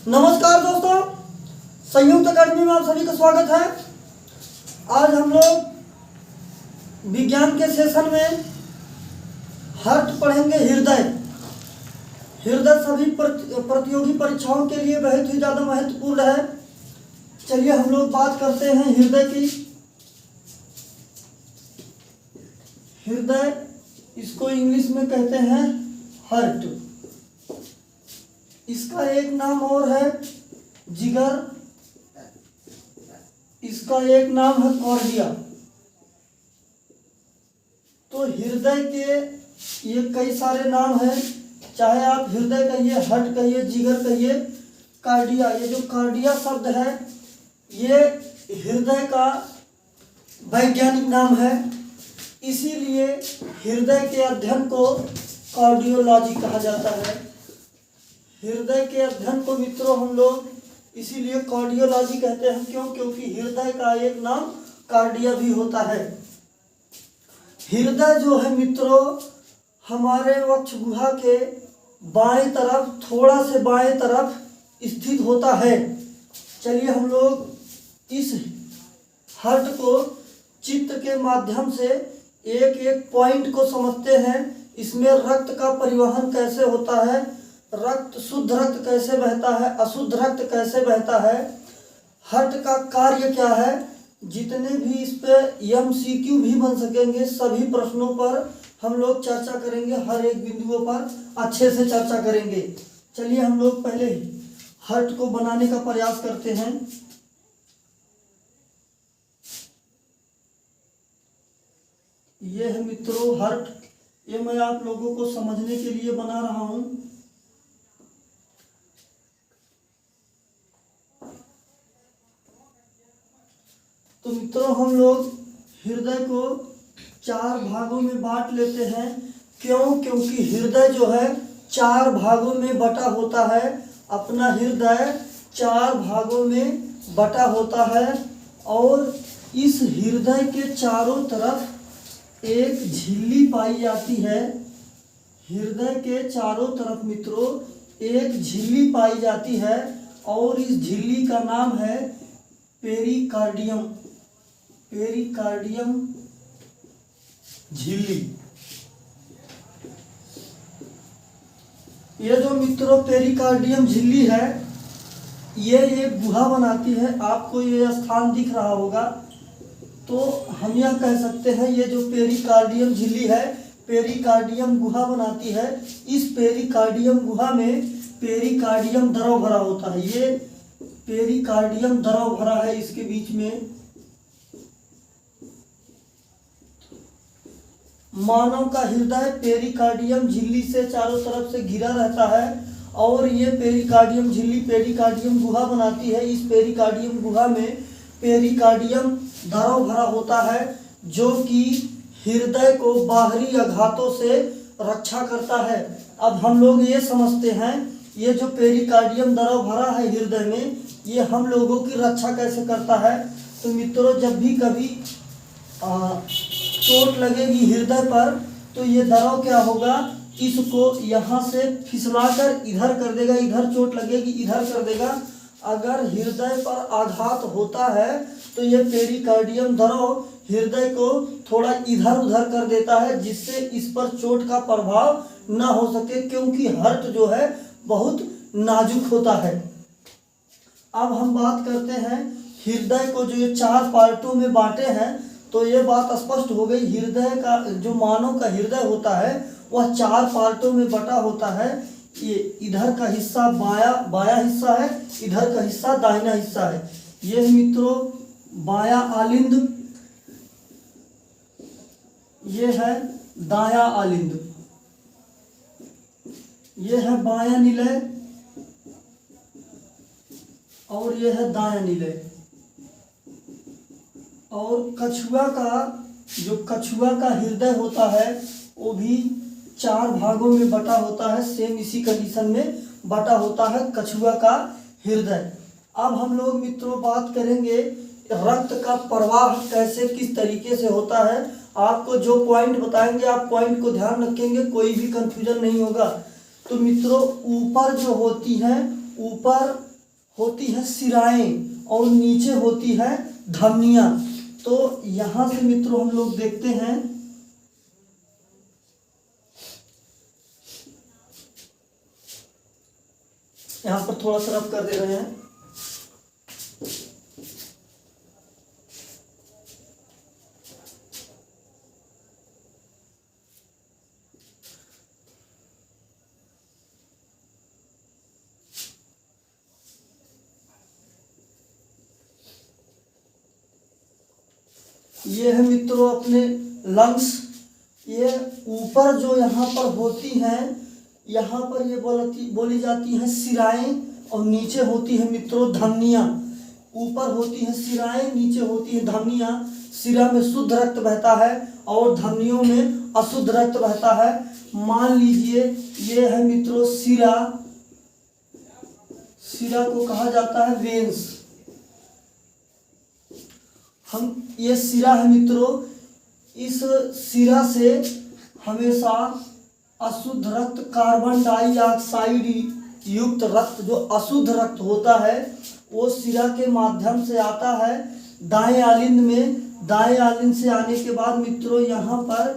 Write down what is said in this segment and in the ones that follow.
नमस्कार दोस्तों, संयुक्त अकादमी में आप सभी का स्वागत है। आज हम लोग विज्ञान के सेशन में हार्ट पढ़ेंगे। हृदय सभी प्रतियोगी परीक्षाओं के लिए बहुत ही ज़्यादा महत्वपूर्ण है। चलिए हम लोग बात करते हैं हृदय की। हृदय, इसको इंग्लिश में कहते हैं हार्ट। इसका एक नाम और है जिगर, इसका एक नाम है कार्डिया। तो हृदय के ये कई सारे नाम हैं, चाहे आप हृदय कहिए, हार्ट कहिए, जिगर कहिए, कार्डिया। ये जो कार्डिया शब्द है ये हृदय का वैज्ञानिक नाम है, इसीलिए हृदय के अध्ययन को कार्डियोलॉजी कहा जाता है। हृदय के अध्ययन को मित्रों हम लोग इसीलिए कार्डियोलॉजी कहते हैं, क्योंकि हृदय का एक नाम कार्डिया भी होता है। हृदय जो है मित्रों हमारे वक्ष गुहा के बाएं तरफ, थोड़ा से बाएं तरफ स्थित होता है। चलिए हम लोग इस हार्ट को चित्र के माध्यम से एक एक पॉइंट को समझते हैं। इसमें रक्त का परिवहन कैसे होता है, रक्त, शुद्ध रक्त कैसे बहता है, अशुद्ध रक्त कैसे बहता है, हार्ट का कार्य क्या है। जितने भी इस पे MCQ भी बन सकेंगे, सभी प्रश्नों पर हम लोग चर्चा करेंगे। हर एक बिंदुओं पर अच्छे से चर्चा करेंगे। चलिए हम लोग पहले हार्ट को बनाने का प्रयास करते हैं। ये है मित्रों हार्ट। ये मैं आप लोगों को समझने के लिए बना रहा हूं। तो मित्रों हम लोग हृदय को 4 भागों में बांट लेते हैं। क्योंकि हृदय जो है 4 भागों में बटा होता है। अपना हृदय 4 भागों में बटा होता है और इस हृदय के चारों तरफ एक झिल्ली पाई जाती है। हृदय के चारों तरफ मित्रों एक झिल्ली पाई जाती है और इस झिल्ली का नाम है पेरिकार्डियम। पेरिकार्डियम झिल्ली। ये जो मित्रों पेरिकार्डियम झिल्ली है ये एक गुहा बनाती है। आपको ये स्थान दिख रहा होगा, तो हम यह कह सकते हैं ये जो पेरिकार्डियम झिल्ली है पेरिकार्डियम गुहा बनाती है। इस पेरिकार्डियम गुहा में पेरिकार्डियम द्रव भरा होता है। ये पेरिकार्डियम द्रव भरा है इसके बीच में। मानव का हृदय पेरिकार्डियम झिल्ली से चारों तरफ से घिरा रहता है और ये पेरिकार्डियम झिल्ली पेरिकार्डियम गुहा बनाती है। इस पेरिकार्डियम गुहा में पेरिकार्डियम द्रव भरा होता है जो कि हृदय को बाहरी आघातों से रक्षा करता है। अब हम लोग ये समझते हैं ये जो पेरिकार्डियम द्रव भरा है हृदय में ये हम लोगों की रक्षा कैसे करता है। तो मित्रों जब भी कभी चोट लगेगी हृदय पर तो ये द्रव क्या होगा, इसको यहाँ से फिसलाकर इधर कर देगा, इधर चोट लगेगी इधर कर देगा। अगर हृदय पर आघात होता है तो ये पेरिकार्डियम द्रव हृदय को थोड़ा इधर उधर कर देता है जिससे इस पर चोट का प्रभाव न हो सके, क्योंकि हार्ट जो है बहुत नाजुक होता है। अब हम बात करते हैं हृदय को जो ये 4 पार्टों में बांटे हैं, तो ये बात स्पष्ट हो गई। हृदय का जो मानव का हृदय होता है वह 4 पार्टों में बटा होता है। ये इधर का हिस्सा बाया हिस्सा है, इधर का हिस्सा दाहिना हिस्सा है। ये मित्रों बाया आलिंद, ये है दाया आलिंद, ये है बाया निलय और ये है दाया निलय। और कछुआ का हृदय होता है वो भी 4 भागों में बटा होता है। सेम इसी कंडीशन में बटा होता है कछुआ का हृदय। अब हम लोग मित्रों बात करेंगे रक्त का प्रवाह कैसे किस तरीके से होता है। आपको जो पॉइंट बताएंगे आप पॉइंट को ध्यान रखेंगे, कोई भी कंफ्यूजन नहीं होगा। तो मित्रों ऊपर जो होती है, ऊपर होती है सिराएं और नीचे होती है धमनियां। तो यहां से मित्रों हम लोग देखते हैं, यहां पर थोड़ा सा रफ कर दे रहे हैं। ये है मित्रों अपने लंग्स। ये ऊपर जो यहाँ पर होती हैं, यहाँ पर ये बोली जाती हैं सिराएं और नीचे होती है मित्रों धमनियाँ। ऊपर होती है सिराएं, नीचे होती है धमनियाँ। सिरा में शुद्ध रक्त बहता है और धमनियों में अशुद्ध रक्त बहता है। मान लीजिए ये है मित्रों सिरा, सिरा को कहा जाता है वेन्स। हम ये सिरा है मित्रों, इस सिरा से हमेशा अशुद्ध रक्त, कार्बन डाइऑक्साइड युक्त रक्त, जो अशुद्ध रक्त होता है वो सिरा के माध्यम से आता है दाएं आलिंद में। दाएं आलिंद से आने के बाद मित्रों यहाँ पर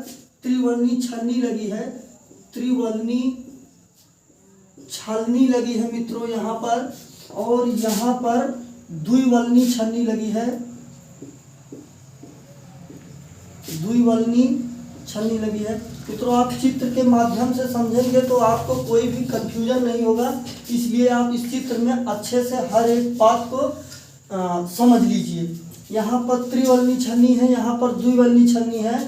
त्रिवर्णी छलनी लगी है, त्रिवर्णी छलनी लगी है मित्रों यहाँ पर, और यहाँ पर द्विवर्णी छलनी लगी है, द्विवर्णी छलनी लगी है। मित्रों आप चित्र के माध्यम से समझेंगे तो आपको कोई भी कंफ्यूजन नहीं होगा, इसलिए आप इस चित्र में अच्छे से हर एक बात को समझ लीजिए। यहाँ पर त्रिवर्णी छलनी है, यहाँ पर द्विवर्णी छलनी है।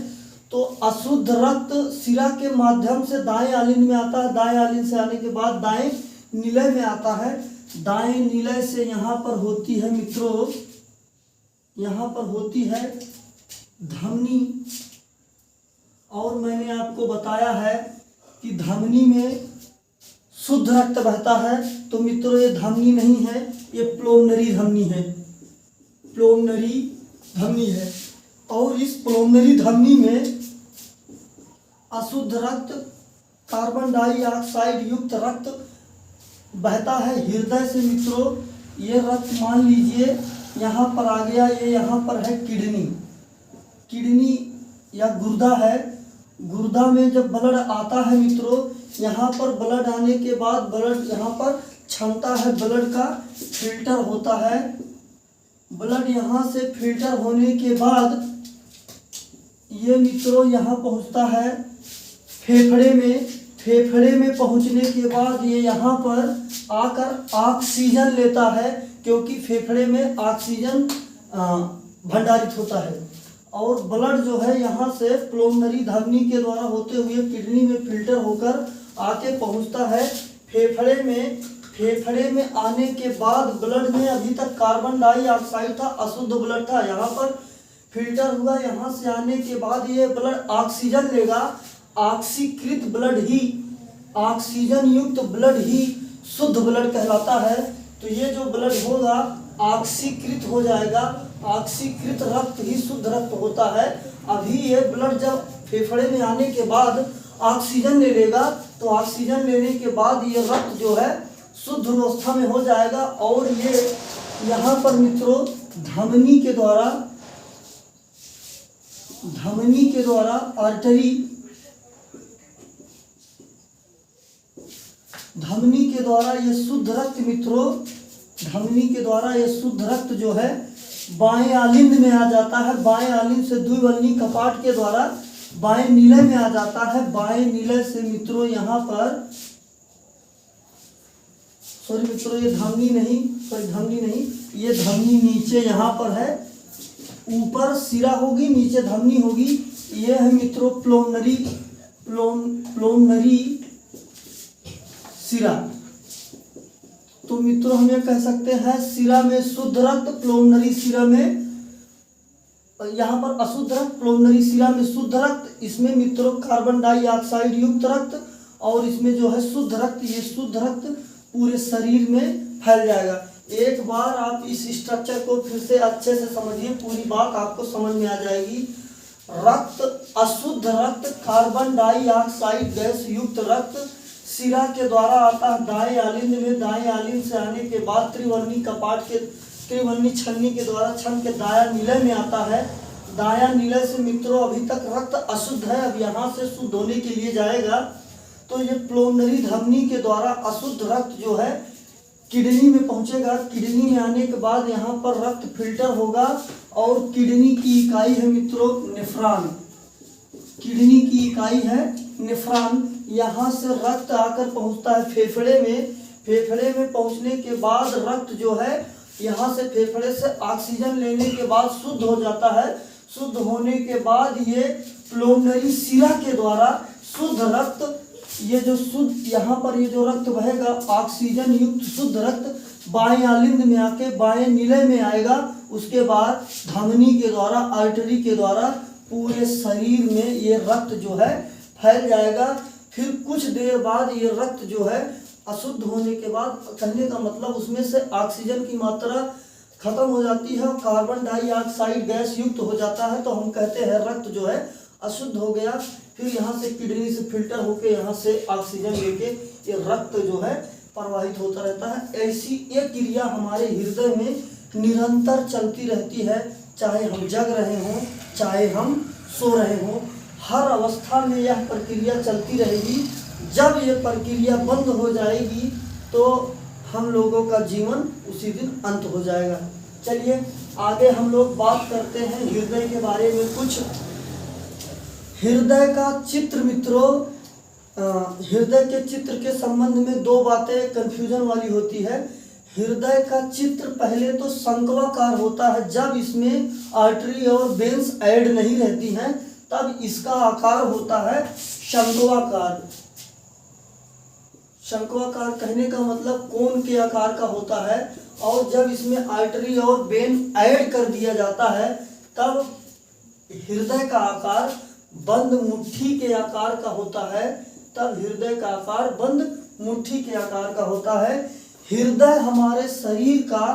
तो अशुद्ध रक्त सिरा के माध्यम से दाएं आलिंद में आता है, दाएं आलिंद से आने के बाद दाएं निलय में आता है। दाएं निलय से यहाँ पर होती है मित्रों, यहाँ पर होती है धमनी। और मैंने आपको बताया है कि धमनी में शुद्ध रक्त बहता है। तो मित्रों ये धमनी नहीं है, ये प्लोमनरी धमनी है, प्लोमनरी धमनी है। और इस प्लोमनरी धमनी में अशुद्ध रक्त, कार्बन डाइऑक्साइड युक्त रक्त बहता है हृदय से मित्रों। ये रक्त मान लीजिए यहाँ पर आ गया, ये यहाँ पर है किडनी, किडनी या गुर्दा है। गुर्दा में जब ब्लड आता है मित्रों, यहाँ पर ब्लड आने के बाद ब्लड यहाँ पर क्षमता है, ब्लड का फिल्टर होता है। ब्लड यहाँ से फिल्टर होने के बाद ये मित्रों यहाँ पहुँचता है फेफड़े में। फेफड़े में पहुँचने के बाद ये यहाँ पर आकर ऑक्सीजन लेता है, क्योंकि फेफड़े में ऑक्सीजन भंडारित होता है। और ब्लड जो है यहाँ से प्लोमनरी धमनी के द्वारा होते हुए किडनी में फिल्टर होकर आके पहुँचता है फेफड़े में। फेफड़े में आने के बाद ब्लड में अभी तक कार्बन डाइऑक्साइड था, अशुद्ध ब्लड था, यहाँ पर फिल्टर हुआ। यहाँ से आने के बाद ये ब्लड ऑक्सीजन लेगा। ऑक्सीकृत ब्लड ही, ऑक्सीजन युक्त ब्लड ही शुद्ध ब्लड कहलाता है। तो ये जो ब्लड होगा ऑक्सीकृत हो जाएगा। ऑक्सीकृत रक्त ही शुद्ध रक्त होता है। अभी ये ब्लड जब फेफड़े में आने के बाद ऑक्सीजन ले लेगा, तो ऑक्सीजन लेने के बाद ये रक्त जो है शुद्ध अवस्था में हो जाएगा। और ये यहाँ पर मित्रों धमनी के द्वारा आर्टरी, धमनी के द्वारा ये शुद्ध रक्त मित्रों, धमनी के द्वारा ये शुद्ध रक्त जो है बाएं आलिंद में आ जाता है। बाएं आलिंद से द्विवर्णी कपाट के द्वारा बाएं निलय में आ जाता है। बाएं निलय से मित्रों यहाँ पर, सॉरी मित्रों ये धमनी नहीं, ये धमनी नीचे यहाँ पर है। ऊपर सिरा होगी, नीचे धमनी होगी। ये है मित्रों प्लोमनरी सिरा। तो मित्रों हम ये कह सकते हैं सिरा में शुद्ध रक्त, प्लोमनरी सिरा में, यहाँ पर अशुद्ध रक्त, प्लोमनरी सिरा में शुद्ध रक्त। इसमें मित्रों कार्बन डाइऑक्साइड युक्त रक्त, और इसमें जो है शुद्ध रक्त। ये शुद्ध रक्त पूरे शरीर में फैल जाएगा। एक बार आप इस स्ट्रक्चर को फिर से अच्छे से समझिए, पूरी बात आपको समझ में आ जाएगी। रक्त, अशुद्ध रक्त, कार्बन डाइऑक्साइड गैस युक्त रक्त सिरा के द्वारा आता है दाएं आलिंद में, दाएं आलिंद से आने के बाद त्रिवर्णी कपाट के त्रिवर्णी छन्नी के द्वारा छन के दाया निलय में आता है। दाया निलय से मित्रों अभी तक रक्त अशुद्ध है, अब यहाँ से शुद्ध होने के लिए जाएगा। तो ये प्लोनरी धमनी के द्वारा अशुद्ध रक्त जो है किडनी में पहुंचेगा। किडनी में आने के बाद यहाँ पर रक्त फिल्टर होगा और किडनी की इकाई है मित्रों नेफ्रॉन। किडनी की इकाई है नेफ्रॉन। यहाँ से रक्त आकर पहुंचता है फेफड़े में। फेफड़े में पहुंचने के बाद रक्त जो है यहाँ से फेफड़े से ऑक्सीजन लेने के बाद शुद्ध हो जाता है। शुद्ध होने के बाद ये प्लोनरी सिरा के द्वारा शुद्ध रक्त, ये जो शुद्ध यहाँ पर ये जो रक्त बहेगा ऑक्सीजन युक्त शुद्ध रक्त बाएं आलिंद में आके बाएं निलय में आएगा। उसके बाद धमनी के द्वारा आर्टरी के द्वारा पूरे शरीर में ये रक्त जो है फैल जाएगा। फिर कुछ देर बाद ये रक्त जो है अशुद्ध होने के बाद, कहने का मतलब उसमें से ऑक्सीजन की मात्रा खत्म हो जाती है और कार्बन डाइऑक्साइड गैस युक्त हो जाता है, तो हम कहते हैं रक्त जो है अशुद्ध हो गया। फिर यहाँ से किडनी से फिल्टर होके यहाँ से ऑक्सीजन लेके ये रक्त जो है प्रवाहित होता रहता है। ऐसी एक क्रिया हमारे हृदय में निरंतर चलती रहती है, चाहे हम जग रहे हों चाहे हम सो रहे हों, हर अवस्था में यह प्रक्रिया चलती रहेगी। जब ये प्रक्रिया बंद हो जाएगी तो हम लोगों का जीवन उसी दिन अंत हो जाएगा। चलिए आगे हम लोग बात करते हैं हृदय के बारे में। कुछ हृदय का चित्र मित्रों, हृदय के चित्र के संबंध में दो बातें कन्फ्यूजन वाली होती है। हृदय का चित्र पहले तो शंक्वाकार होता है, जब इसमें आर्टरी और वेन्स ऐड नहीं रहती हैं तब इसका आकार होता है शंक्वाकार। शंक्वाकार कहने का मतलब कोन के आकार का होता है, और जब इसमें आर्टरी और वेन ऐड कर दिया जाता है तब हृदय का आकार बंद मुट्ठी के आकार का होता है। तब हृदय का आकार बंद मुट्ठी के आकार का होता है। हृदय हमारे शरीर का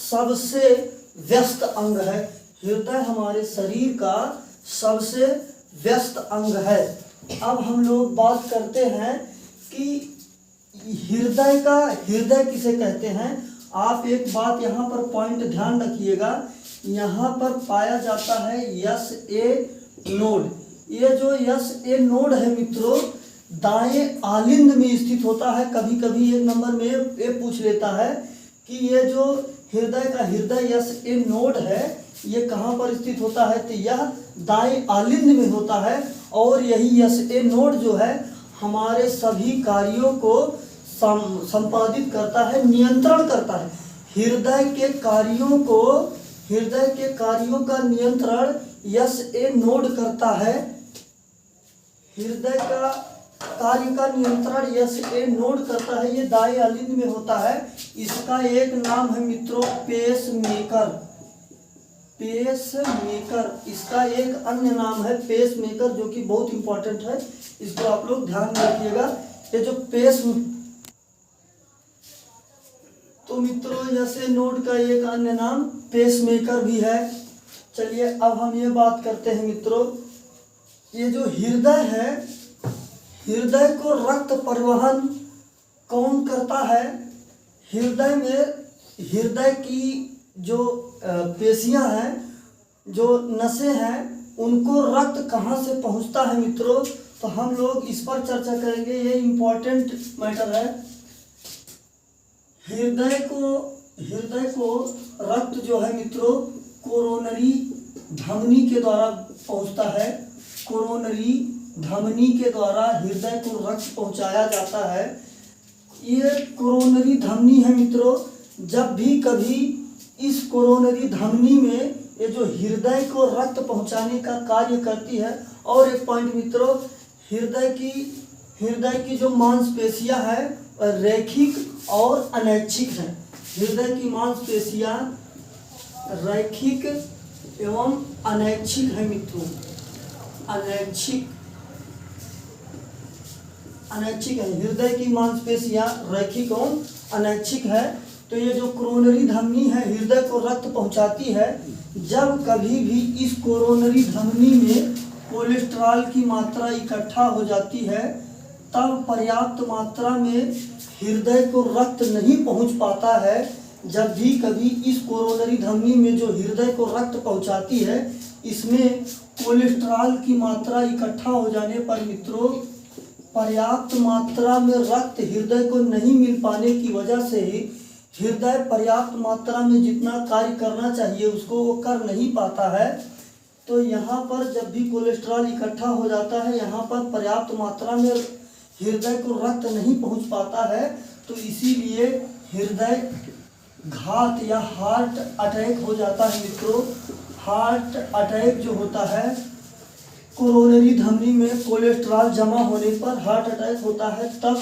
सबसे व्यस्त अंग है। हृदय हमारे शरीर का सबसे व्यस्त अंग है। अब हम लोग बात करते हैं कि हृदय किसे कहते हैं। आप एक बात यहाँ पर पॉइंट ध्यान रखिएगा, यहाँ पर पाया जाता है यस ए नोड। ये जो यस ए नोड है मित्रों दाएं आलिंद में स्थित होता है। कभी कभी एक नंबर में ये पूछ लेता है कि ये जो हृदय यस ए नोड है ये कहाँ पर स्थित होता है, तो यह दाएं आलिंद में होता है। और यही यस ए नोड जो है हमारे सभी कार्यों को संपादित करता है, नियंत्रण करता है। हृदय के कार्यों का नियंत्रण यस ए नोड करता है। हृदय का कार्य का नियंत्रण यस ए नोड करता है। ये दाएं आलिंद में होता है। इसका एक नाम है मित्रों पेसमेकर। इसका एक अन्य नाम है पेसमेकर, जो कि बहुत इंपॉर्टेंट है, इसको आप लोग ध्यान में रखिएगा। ये जो तो मित्रों यस ए नोड का एक अन्य नाम पेसमेकर भी है। चलिए अब हम ये बात करते हैं मित्रों, ये जो हृदय है, हृदय को रक्त परिवहन कौन करता है। हृदय में हृदय की जो पेशियां हैं, जो नसें हैं, उनको रक्त कहाँ से पहुँचता है मित्रों, तो हम लोग इस पर चर्चा करेंगे। ये इम्पोर्टेंट मैटर है। हृदय को रक्त जो है मित्रों कोरोनरी धमनी के द्वारा पहुँचता है। कोरोनरी धमनी के द्वारा हृदय को रक्त पहुँचाया जाता है। ये कोरोनरी धमनी है मित्रों, जब भी कभी इस कोरोनरी धमनी में ये जो हृदय को रक्त पहुंचाने का कार्य करती है। और एक पॉइंट मित्रों, हृदय की जो मांसपेशियां है रैखिक और अनैच्छिक है। हृदय की मांसपेशियां रैखिक एवं अनैच्छिक है मित्रों। अनैच्छिक है। हृदय की मांसपेशियां रैखिक एवं अनैच्छिक है। तो ये जो कोरोनरी धमनी है हृदय को रक्त पहुंचाती है। जब कभी भी इस कोरोनरी धमनी में कोलेस्ट्रॉल की मात्रा इकट्ठा हो जाती है तब पर्याप्त मात्रा में हृदय को रक्त नहीं पहुंच पाता है। जब भी कभी इस कोरोनरी धमनी में जो हृदय को रक्त पहुंचाती है, इसमें कोलेस्ट्रॉल की मात्रा इकट्ठा हो जाने पर मित्रों पर्याप्त मात्रा में रक्त हृदय को नहीं मिल पाने की वजह से हृदय पर्याप्त मात्रा में जितना कार्य करना चाहिए उसको वो कर नहीं पाता है। तो यहाँ पर जब भी कोलेस्ट्रॉल इकट्ठा हो जाता है, यहाँ पर पर्याप्त मात्रा में हृदय को रक्त नहीं पहुँच पाता है, तो इसीलिए हृदय घात या हार्ट अटैक हो जाता है मित्रों। हार्ट अटैक जो होता है, कोरोनरी धमनी में कोलेस्ट्रॉल जमा होने पर हार्ट अटैक होता है। तब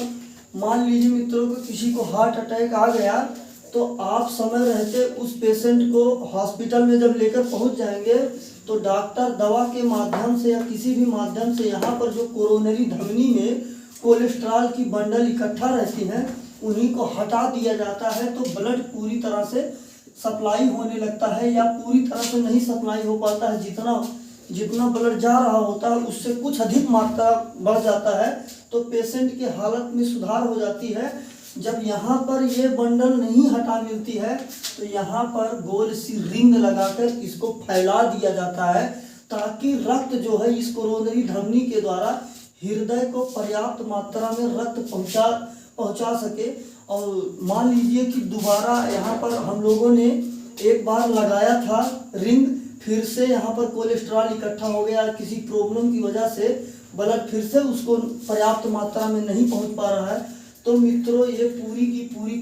मान लीजिए मित्रों को किसी को हार्ट अटैक आ गया, तो आप समय रहते उस पेशेंट को हॉस्पिटल में जब लेकर पहुंच जाएंगे, तो डॉक्टर दवा के माध्यम से या किसी भी माध्यम से यहाँ पर जो कोरोनरी धमनी में कोलेस्ट्रॉल की बंडल इकट्ठा रहती हैं उन्हीं को हटा दिया जाता है। तो ब्लड पूरी तरह से सप्लाई होने लगता है, या पूरी तरह से नहीं सप्लाई हो पाता है। जितना ब्लड जा रहा होता है उससे कुछ अधिक मात्रा बढ़ जाता है, तो पेशेंट की हालत में सुधार हो जाती है। जब यहाँ पर ये बंडल नहीं हटा मिलती है, तो यहाँ पर गोल सी रिंग लगाकर इसको फैला दिया जाता है, ताकि रक्त जो है इस कोरोनरी धमनी के द्वारा हृदय को पर्याप्त मात्रा में रक्त पहुँचा सके। और मान लीजिए कि दोबारा यहाँ पर हम लोगों ने एक बार लगाया था रिंग, फिर से यहाँ पर कोलेस्ट्रॉल इकट्ठा हो गया, किसी प्रॉब्लम की वजह से ब्लड फिर से उसको पर्याप्त मात्रा में नहीं पहुँच पा रहा है, तो मित्रों ये पूरी की पूरी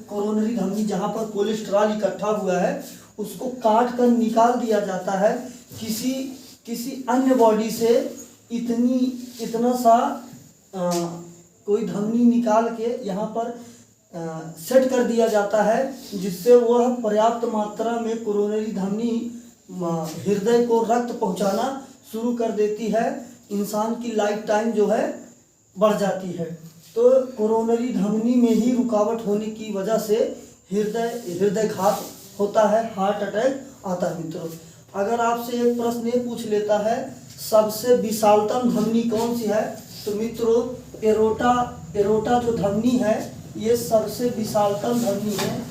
कोरोनरी धमनी जहाँ पर कोलेस्ट्रॉल इकट्ठा हुआ है उसको काट कर निकाल दिया जाता है। किसी अन्य बॉडी से इतना सा कोई धमनी निकाल के यहाँ पर सेट कर दिया जाता है, जिससे वह पर्याप्त मात्रा में कोरोनरी धमनी हृदय को रक्त पहुँचाना शुरू कर देती है। इंसान की लाइफ टाइम जो है बढ़ जाती है। तो कोरोनरी धमनी में ही रुकावट होने की वजह से हृदयघात होता है, हार्ट अटैक आता है मित्रों। अगर आपसे एक प्रश्न ये पूछ लेता है सबसे विशालतम धमनी कौन सी है, तो मित्रों एरोटा जो धमनी है ये सबसे विशालतम धमनी है।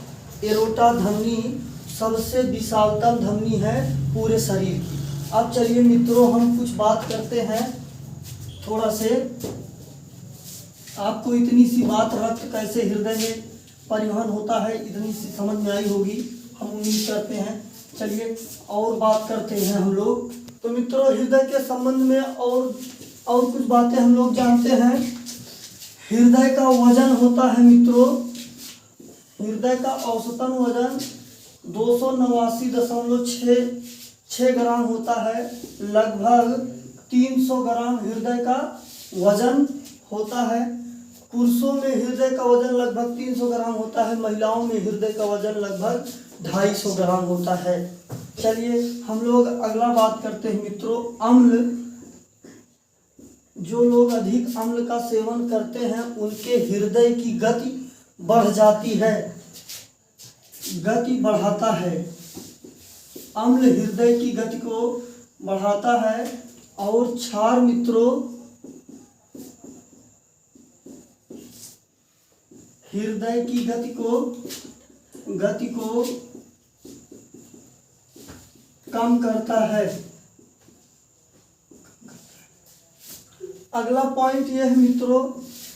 एरोटा धमनी सबसे विशालतम धमनी है पूरे शरीर की। अब चलिए मित्रों हम कुछ बात करते हैं थोड़ा से। आपको इतनी सी बात रक्त कैसे हृदय में परिवहन होता है इतनी सी समझ में आई होगी, हम उम्मीद करते हैं। चलिए और बात करते हैं हम लोग। तो मित्रों हृदय के संबंध में और कुछ बातें हम लोग जानते हैं। हृदय का वजन होता है मित्रों, हृदय का औसतन वजन 289.6 ग्राम होता है। लगभग 300 ग्राम हृदय का वजन होता है। पुरुषों में हृदय का वजन लगभग 300 ग्राम होता है, महिलाओं में हृदय का वजन लगभग 250 ग्राम होता है। चलिए हम लोग अगला बात करते हैं मित्रों। अम्ल, जो लोग अधिक अम्ल का सेवन करते हैं उनके हृदय की गति बढ़ जाती है, गति बढ़ाता है। अम्ल हृदय की गति को बढ़ाता है। और क्षार मित्रों हृदय की गति को कम करता है। अगला पॉइंट ये है मित्रों,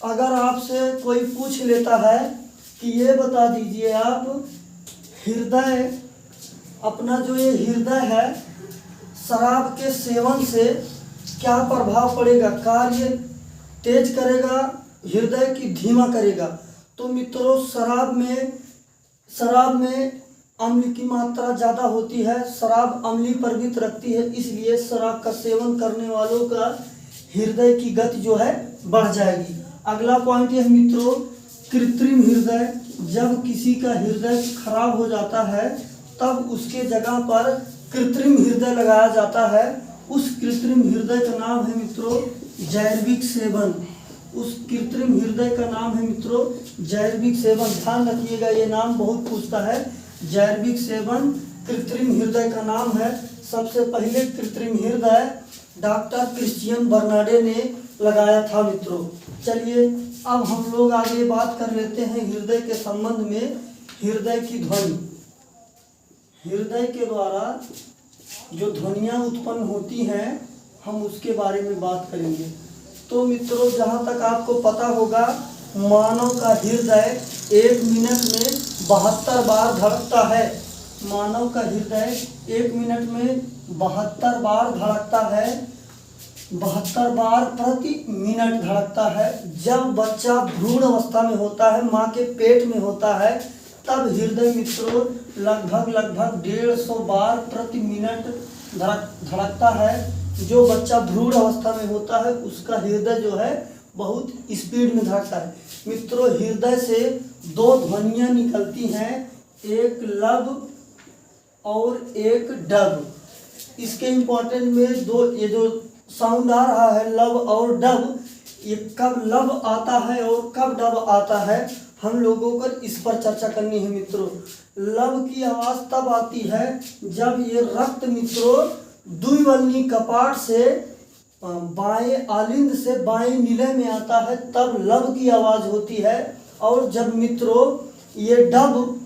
अगर आपसे कोई पूछ लेता है कि ये बता दीजिए आप हृदय, अपना जो ये हृदय है शराब के सेवन से क्या प्रभाव पड़ेगा, कार्य तेज करेगा हृदय की धीमा करेगा। तो मित्रों शराब में अम्ल की मात्रा ज़्यादा होती है, शराब अम्लीय प्रवृत्ति रखती है, इसलिए शराब का सेवन करने वालों का हृदय की गति जो है बढ़ जाएगी। अगला पॉइंट यह मित्रों, कृत्रिम हृदय, जब किसी का हृदय खराब हो जाता है तब उसके जगह पर कृत्रिम हृदय लगाया जाता है। उस कृत्रिम हृदय का नाम है मित्रों जैविक सेवन। उस कृत्रिम हृदय का नाम है मित्रों जैविक सेवन। ध्यान रखिएगा ये नाम बहुत पूछता है। जैविक सेवन कृत्रिम हृदय का नाम है। सबसे पहले कृत्रिम हृदय डॉक्टर क्रिश्चियन बर्नाडे ने लगाया था मित्रों। चलिए अब हम लोग आगे बात कर लेते हैं हृदय के संबंध में। हृदय की ध्वनि, हृदय के द्वारा जो ध्वनियाँ उत्पन्न होती हैं हम उसके बारे में बात करेंगे। तो मित्रों जहाँ तक आपको पता होगा, मानव का हृदय 1 मिनट में 72 बार धड़कता है। मानव का हृदय 1 मिनट में 72 बार धड़कता है, 72 बार प्रति मिनट धड़कता है। जब बच्चा भ्रूण अवस्था में होता है, माँ के पेट में होता है, तब हृदय मित्रों लगभग 150 बार प्रति मिनट धड़कता है। जो बच्चा भ्रूण अवस्था में होता है उसका हृदय जो है बहुत स्पीड में धड़कता है। मित्रों हृदय से 2 ध्वनियाँ निकलती हैं, एक लब और एक डब। इसके इम्पोर्टेंट में 2 ये जो साउंड आ रहा है लब और डब, ये कब लब आता है और कब डब आता है हम लोगों को इस पर चर्चा करनी है मित्रों। लब की आवाज़ तब आती है जब ये रक्त मित्रों द्विवल्नी कपाट से बाएं आलिंद से बाएं निलय में आता है, तब लब की आवाज़ होती है। और जब मित्रों ये डब,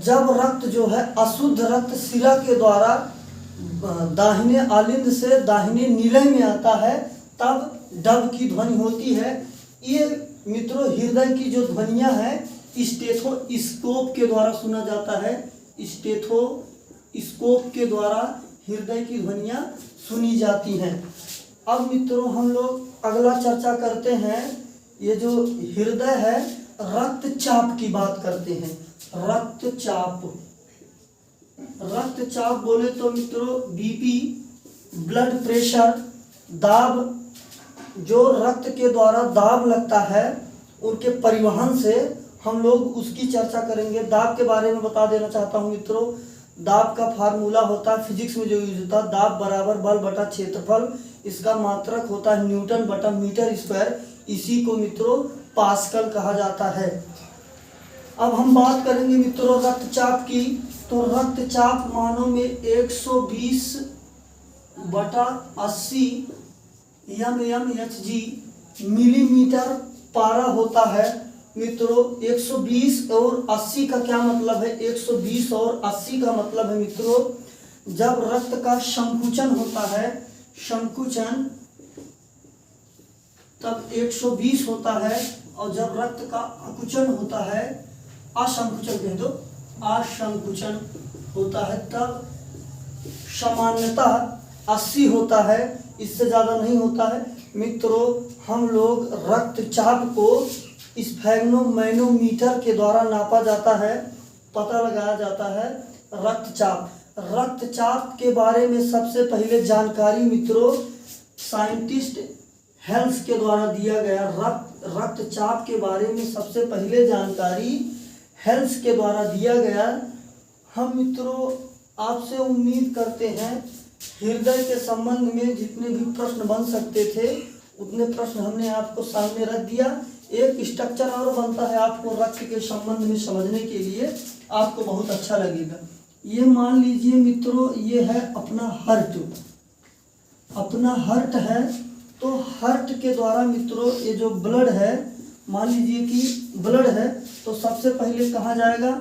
जब रक्त जो है अशुद्ध रक्त सिरा के द्वारा दाहिने आलिंद से दाहिने निलय में आता है, तब डब की ध्वनि होती है। ये मित्रों हृदय की जो ध्वनियाँ हैं स्टेथोस्कोप के द्वारा सुना जाता है। स्टेथोस्कोप के द्वारा हृदय की ध्वनियाँ सुनी जाती हैं। अब मित्रों हम लोग अगला चर्चा करते हैं, ये जो हृदय है रक्तचाप की बात करते हैं। रक्तचाप, रक्तचाप बोले तो मित्रों बीपी, ब्लड प्रेशर, दाब, जो रक्त के द्वारा दाब लगता है उनके परिवहन से हम लोग उसकी चर्चा करेंगे। दाब के बारे में बता देना चाहता हूँ मित्रों, दाब का फार्मूला होता है फिजिक्स में जो यूज होता है, दाब बराबर बल बटा क्षेत्रफल। इसका मात्रक होता है न्यूटन बटा मीटर स्क्वायर। इसी को मित्रों पास्कल कहा जाता है। अब हम बात करेंगे मित्रों रक्तचाप की। तो रक्तचाप मानव में 120 बटा 80 mmHg मिलीमीटर पारा होता है। मित्रों 120 और 80 का क्या मतलब है? 120 और 80 का मतलब है मित्रों जब रक्त का संकुचन होता है, संकुचन, तब 120 होता है। और जब रक्त का आकुचन होता है, असंकुचन कह दो, असंकुचन होता है, तब सामान्यतः 80 होता है, इससे ज़्यादा नहीं होता है। मित्रों हम लोग रक्तचाप को स्फैग्नोमैनोमीटर के द्वारा नापा जाता है, पता लगाया जाता है रक्तचाप। रक्तचाप के बारे में सबसे पहले जानकारी मित्रों साइंटिस्ट हेल्स के द्वारा दिया गया। रक्तचाप के बारे में सबसे पहले जानकारी हेल्स के द्वारा दिया गया। हम मित्रों आपसे उम्मीद करते हैं हृदय के संबंध में जितने भी प्रश्न बन सकते थे उतने प्रश्न हमने आपको सामने रख दिया। एक स्ट्रक्चर और बनता है आपको रक्त के संबंध में समझने के लिए, आपको बहुत अच्छा लगेगा। ये मान लीजिए मित्रों ये है अपना हार्ट, अपना हार्ट है। तो हार्ट के द्वारा मित्रों ये जो ब्लड है, मान लीजिए कि ब्लड है, तो सबसे पहले कहा जाएगा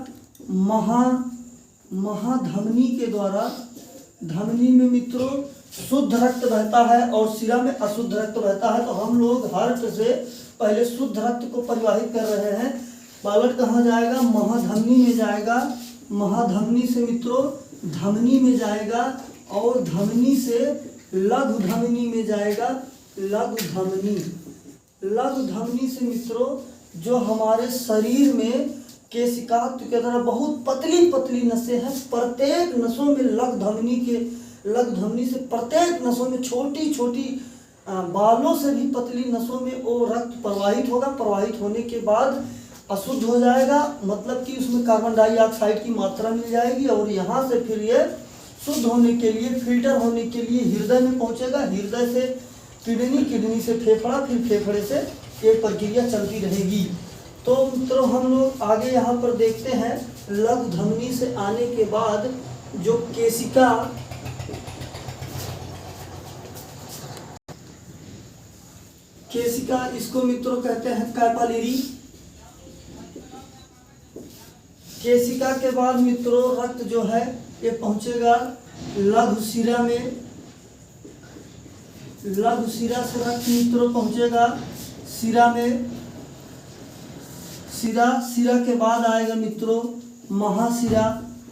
महाधमनी के द्वारा। धमनी में मित्रों शुद्ध रक्त बहता है और सिरा में अशुद्ध रक्त बहता है। तो हम लोग हार्ट से पहले शुद्ध रक्त को परिवाहित कर रहे हैं। ब्लड कहाँ जाएगा? महाधमनी में जाएगा। महाधमनी से मित्रों धमनी में जाएगा और धमनी से लघु धमनी में जाएगा। लघु धमनी से मित्रों जो हमारे शरीर में केशिका के द्वारा बहुत पतली पतली नसें हैं, प्रत्येक नसों में लघु धमनी से प्रत्येक नसों में छोटी छोटी बालों से भी पतली नसों में वो रक्त प्रवाहित होगा। प्रवाहित होने के बाद अशुद्ध हो जाएगा, मतलब कि उसमें कार्बन डाइऑक्साइड की मात्रा मिल जाएगी और यहाँ से फिर ये शुद्ध होने के लिए, फिल्टर होने के लिए हृदय में पहुँचेगा। हृदय से किडनी, किडनी से फेफड़ा, फिर फेफड़े से एक प्रक्रिया चलती रहेगी। तो मित्रों हम लोग आगे यहाँ पर देखते हैं लघु धमनी से आने के बाद जो केशिका, केशिका, इसको मित्रों कहते हैं कैपिलरी। केशिका के बाद मित्रों रक्त जो है ये पहुंचेगा लघु शिरा में। लघु शिरा से रक्त मित्रों पहुंचेगा शिरा में। शिरा के बाद आएगा मित्रों महाशिरा।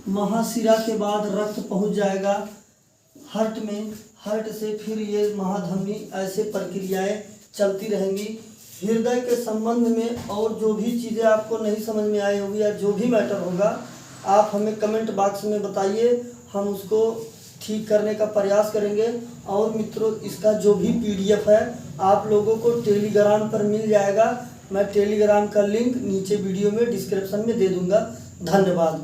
महाशिरा के बाद रक्त पहुंच जाएगा हार्ट में। हार्ट से फिर ये महाधमनी, ऐसे प्रक्रियाएं चलती रहेंगी। हृदय के संबंध में और जो भी चीज़ें आपको नहीं समझ में आई होगी या जो भी मैटर होगा आप हमें कमेंट बॉक्स में बताइए, हम उसको ठीक करने का प्रयास करेंगे। और मित्रों इसका जो भी PDF है आप लोगों को टेलीग्राम पर मिल जाएगा। मैं टेलीग्राम का लिंक नीचे वीडियो में डिस्क्रिप्शन में दे दूंगा। धन्यवाद।